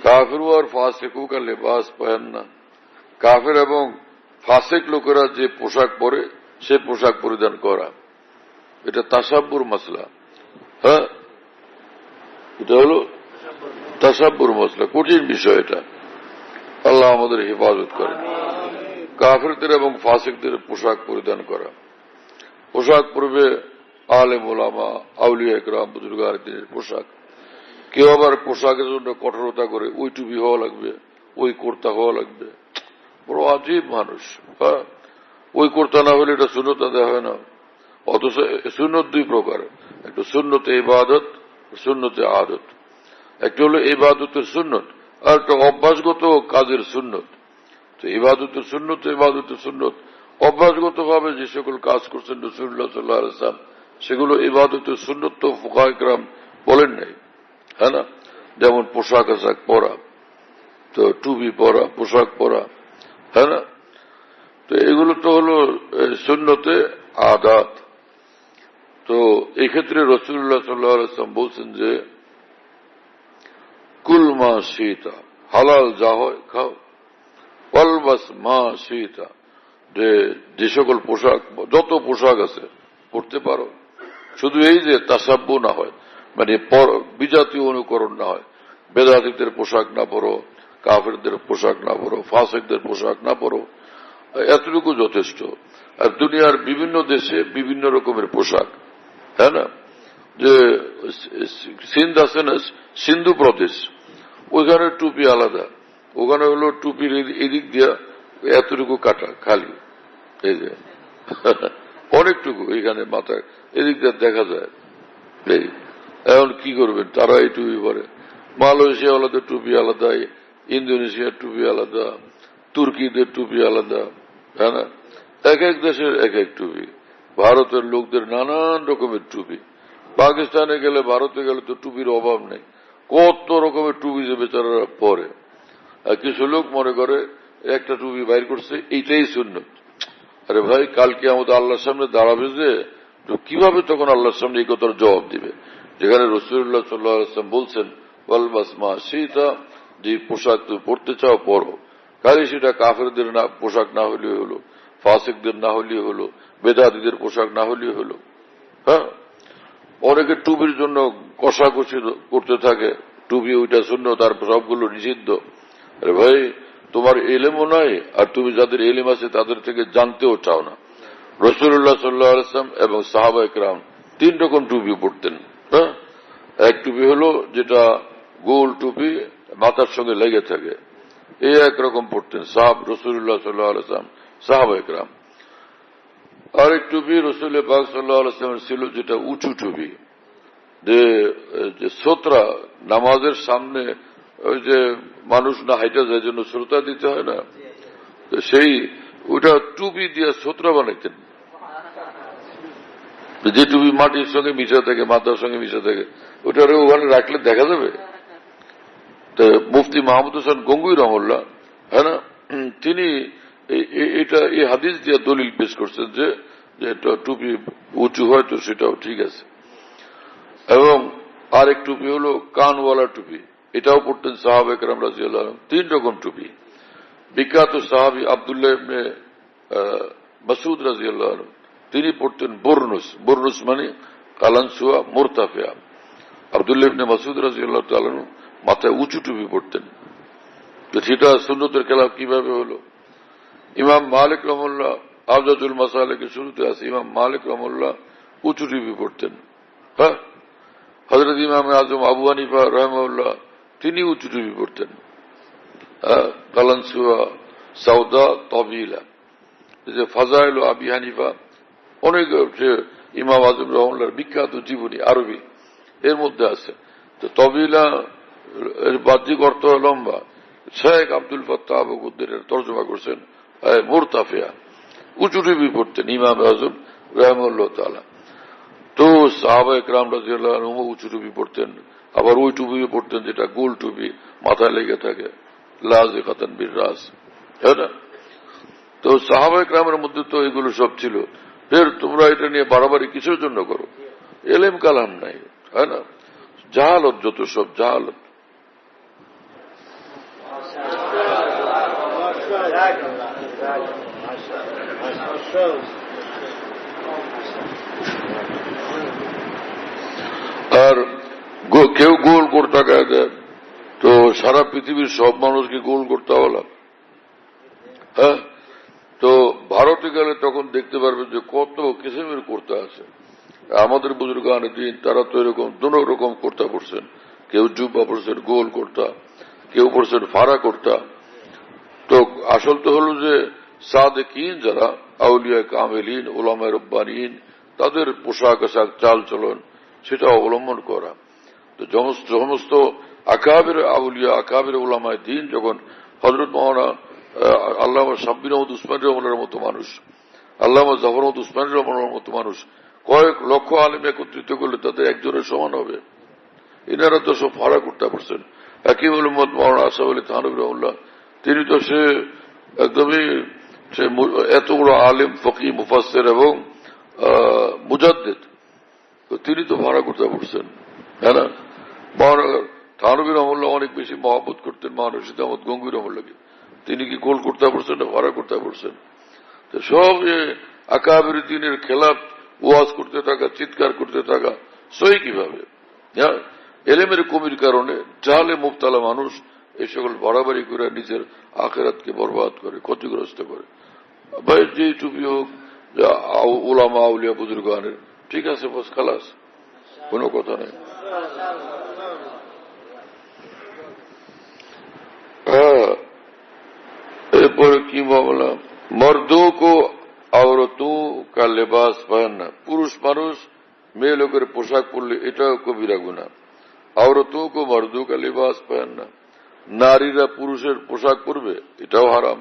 কাফিরু আর ফাসিকু কা লিবাস পহননা, কাফির এবং ফাসিক লোকেরা যে পোশাক পরে সে পোশাক পরিধান করা, এটা তাসাব্বুর মাসলা। হ্যাঁ, এটা হলো তাসাব্বুর মাসলা, কঠিন বিষয় এটা। আল্লাহ আমাদের হেফাজত করেন। কাফিরদের এবং ফাসিকদের পোশাক পরিধান করা, পোশাক পরবে আলেম ওলামা, আউলিয়া ইকরাম, বুজুর্গার দিনের পোশাক। কেউ আবার পোশাকের জন্য কঠোরতা করে, ওই টুপি হওয়া লাগবে, ওই কুর্তা হওয়া লাগবে। বড় আজীব মানুষ। হ্যাঁ, ওই কুর্তা না হলে এটা সুন্নত দেওয়া হয় না। অথচ সুন্নত দুই প্রকার, একটা সুন্নতে ইবাদত, সুন্নতে আদত। একটা হলো ইবাদতের সুন্নত, আর একটা অভ্যাসগত কাজের সুন্নত। তো ইবাদতের সুন্নত, ইবাদতের সুন্নত অভ্যাসগত ভাবে যে সকল কাজ করছেন রাসূলুল্লাহ সাল্লাল্লাহু আলাইহি ওয়াসাল্লাম, সেগুলো ইবাদতের সুন্নত তো ফুকাহায়ে কেরাম বলেন নাই। হ্যাঁ না, যেমন পোশাক আশাক পরা, তো টুপি পরা, পোশাক পরা, হ্যাঁ না, তো এগুলো তো হলো সুন্নতে আদাত। তো এই ক্ষেত্রে রাসূলুল্লাহ সাল্লাল্লাহু আলাইহি ওয়াসাল্লাম বলছেন যে কুল মা শিতা, হালাল যা হয় খাও, ওয়ালবাস মা শিতা, যে সকল পোশাক, যত পোশাক আছে পড়তে পারো। শুধু এই যে তাসাব্বু না হয়, মানে বিজাতীয় অনুকরণ না হয়, বেদাতীদের পোশাক না পরো, কাফেরদের পোশাক না পরো, ফাসিকদের পোশাক না পরো, এতটুকু যথেষ্ট। আর দুনিয়ার বিভিন্ন দেশে বিভিন্ন রকমের পোশাক, হ্যাঁ না, যে সিন্ধ আছে না, সিন্ধু প্রদেশ, ওইখানে টুপি আলাদা, ওখানে হলো টুপির এদিক দিয়া এতটুকু কাটা খালি, এই যে অনেকটুকু এখানে মাথায় এদিক দিয়ে দেখা যায়। এই এখন কি করবেন, তারা এই টুপি পরে। মালয়েশিয়া আলাদা টুপি আলাদা, ইন্দোনেশিয়ার টুপি আলাদা, তুর্কিদের টুপি আলাদা, হ্যাঁ না, এক এক দেশের এক এক টুপি। ভারতের লোকদের নানান রকমের টুপি, পাকিস্তানে গেলে, ভারতে গেলে তো টুপির অভাব নেই, কত রকমের টুপি যে বেচারারা পরে। আর কিছু লোক মনে করে একটা টুপি বাইর করছে, এইটাই সুন্নত। আরে ভাই, কালকে আমাদের আল্লাহর সামনে দাঁড়াবে যে, তো কিভাবে তখন আল্লাহর সামনে এই কথার জবাব দিবে? যেখানে রাসূলুল্লাহ সাল্লাল্লাহু আলাইহি ওয়াসাল্লাম বলছেন ওয়ালবাস মা শিতা, যে পোশাক তুমি পড়তে চাও পরো, খালি সেটা কাফেরদের না পোশাক না হলেও হলো, ফাসিকদের না হলেও হলো, বেদাতীদের পোশাক না হলেও হলো। হ্যাঁ, অনেকে টুপির জন্য কষাকষি করতে থাকে, টুপি ওইটা শূন্য, তার সবগুলো নিষিদ্ধ। আরে ভাই, তোমার এলেমও নাই, আর তুমি যাদের এলেম আছে তাদের থেকে জানতেও চাও না। রাসূলুল্লাহ সাল্লাল্লাহু আলাইহি ওয়াসাল্লাম এবং সাহাবায়ে কেরাম তিন রকম টুপি পড়তেন। হ্যাঁ, এক টুপি হলো যেটা গোল টুপি, মাথার সঙ্গে লেগে থাকে, এই একরকম পড়তেন রাসূলুল্লাহ সাল্লাল্লাহু আলাইহি ওয়াসাল্লাম, সাহাবায়ে কেরাম। আরেক টুপি রাসূল পাক সাল্লাল্লাহু আলাইহি ওয়াসাল্লাম ছিল যেটা উঁচু টুপি, যে শ্রোতা নামাজের সামনে ওই যে মানুষ না হাইটা যায়, জন্য শ্রোতা দিতে হয় না, তো সেই ওটা টুপি দিয়ে শ্রোতা বানাইতেন। যে টুপি মাটির সঙ্গে মিশা থাকে, মাথার সঙ্গে মিশা থাকে, ওটারে ওখানে রাখলে দেখা যাবে। তো মুফতি মাহমুদ হোসেন গঙ্গুই রহমাল্লাহ, হ্যাঁ না, তিনি এটা এই হাদিস দিয়ে দলিল পেশ করছেন যে টুপি উঁচু হয় তো সেটাও ঠিক আছে। এবং আরেক টুপি হলো কানওয়ালা টুপি, এটাও পড়তেন সাহাবায়ে কেরাম রাদিয়াল্লাহু আনহুম। তিন রকম টুপি। বিখ্যাত সাহাবী আব্দুল্লাহ ইবনে মাসউদ রাদিয়াল্লাহু আনহু, তিনি পড়তেন বুরনুস, বুরনুস মানে কালানসুয়া মুরতাফিয়া। আব্দুল্লাহ ইবনে মাসউদ রাদিয়াল্লাহু তাআলা আনহু মাথায় উঁচু টুপি পড়তেন। তো সেটা সুন্নতের খেলাফ কিভাবে হলো? ইমাম মালিক রাহমাহুল্লাহ, আবজাতুল মাসালিকের শুরুতে আছে, ইমাম মালিক রাহমাহুল্লাহ উঁচু টুপি পড়তেন। হ্যাঁ, হযরত ইমাম আজম আবু হানিফা রাহিমাহুল্লাহ তিনি উঁচু টুপি পড়তেন, কালানসুয়া সাউদা তবিলা। যে ফাজাইল আবি হানিফা, অনেক ইমাম আজম রাহিমাহুল্লাহর বিখ্যাত জীবনী আরবি এর মধ্যে আছে। তো তবিলা এর বাহ্যিক অর্থ লম্বা। শেখ আব্দুল ফাত্তাহ আবু কুদ্দুর তর্জমা করছেন মুরতাফিয়া, উঁচু টুপি পড়তেন ইমাম আজম রাহিমাহুল্লাহ তাআলা। তো সাহাবায়ে কেরাম রাদিয়াল্লাহু আনহুম উঁচু টুপি পড়তেন, আবার ওই টুপি পড়তেন যেটা গোল টুপি, মাথায় লেগে থাকে, লাযিকাতান বিররাস, তাই না? তো সাহাবায়ে কেরামের মধ্যে তো এগুলো সব ছিল। ফের তোমরা এটা নিয়ে বাড়াবাড়ি কিসের জন্য করো? এলেম কালাম নাই, হয় না, জাহালত, যত সব জাহালত। আর কেউ গোল করতে গায়ে দেয়, তো সারা পৃথিবীর সব মানুষকে গোল করতে হলো। হ্যাঁ, তো ভারতে গেলে তখন দেখতে পারবে যে কত কিসিমের কুর্তা আছে। আমাদের বুজুর্গান দিন তারা তো এরকম দুনো রকম কুর্তা পরছেন, কেউ জুব্বা পরছেন গোল কুর্তা, কেউ পরছেন ফাড়া কুর্তা। তো আসল তো হলো যে সাদেকিন যারা আউলিয়া কামেলিন ওলামায়ে রব্বানিন তাদের পোশাক আশাক চাল চলন সেটা অবলম্বন করা। তো সমস্ত আকাবের আউলিয়া আকাবের ওলামায়ে দ্বীন যখন হযরত মাওলানা আল্লামা সাব্বির আহমদ উসমানী রহমানের মতো মানুষ, আল্লামা জাফর আহমদ উসমানী রহমানের মতো মানুষ কয়েক লক্ষ আলেম একত্রিত করলে তাদের একজনের সমান হবে। এনারা তো সব ফাড়া করতে পারছেন। হাকিম মোহাম্মদ মাওলানা আশরাফ আলী থানভী রহমাতুল্লাহ তিনি তো সে একদমই এত বড় আলেম ফকি মুফাসসির এবং মুজাদ্দিদ, তো তিনি তো ফাড়া করতে পারছেন। হ্যাঁ না, মাওলানা থানভী রহমাতুল্লাহ অনেক বেশি মহব্বত করতেন মাওলানা রশিদ আহমদ গঙ্গুই রহমাতুল্লাহকে। তিনি কি গোল করতে পারছেন না ফাড়া করতে পারছেন? তো সব আকাবের দ্বীনের খেলাফ ওয়াজ করতে থাকা, চিৎকার করতে থাকা সহি কিভাবে? হ্যাঁ, এলেমের কমির কারণে জাহালে মুবতালা মানুষ এই সকল বাড়াবাড়ি করে নিজের আখিরাতকে বরবাদ করে, ক্ষতিগ্রস্ত করে। ভাই যে টুপি হোক ওলামা আউলিয়া বুজুর্গানের, ঠিক আছে, বস খালাস, কোনো কথা নেই। হ্যাঁ, এরপরে কি মামলা? মর্দों को औरतों का लिबास पहनना, পুরুষ মানুষ মেয়ে লোকের পোশাক পরলে এটাও কবিরা গুনাহ। औरतों को मर्दों का लिबास पहनना, নারীরা পুরুষের পোশাক পরবে এটাও হারাম।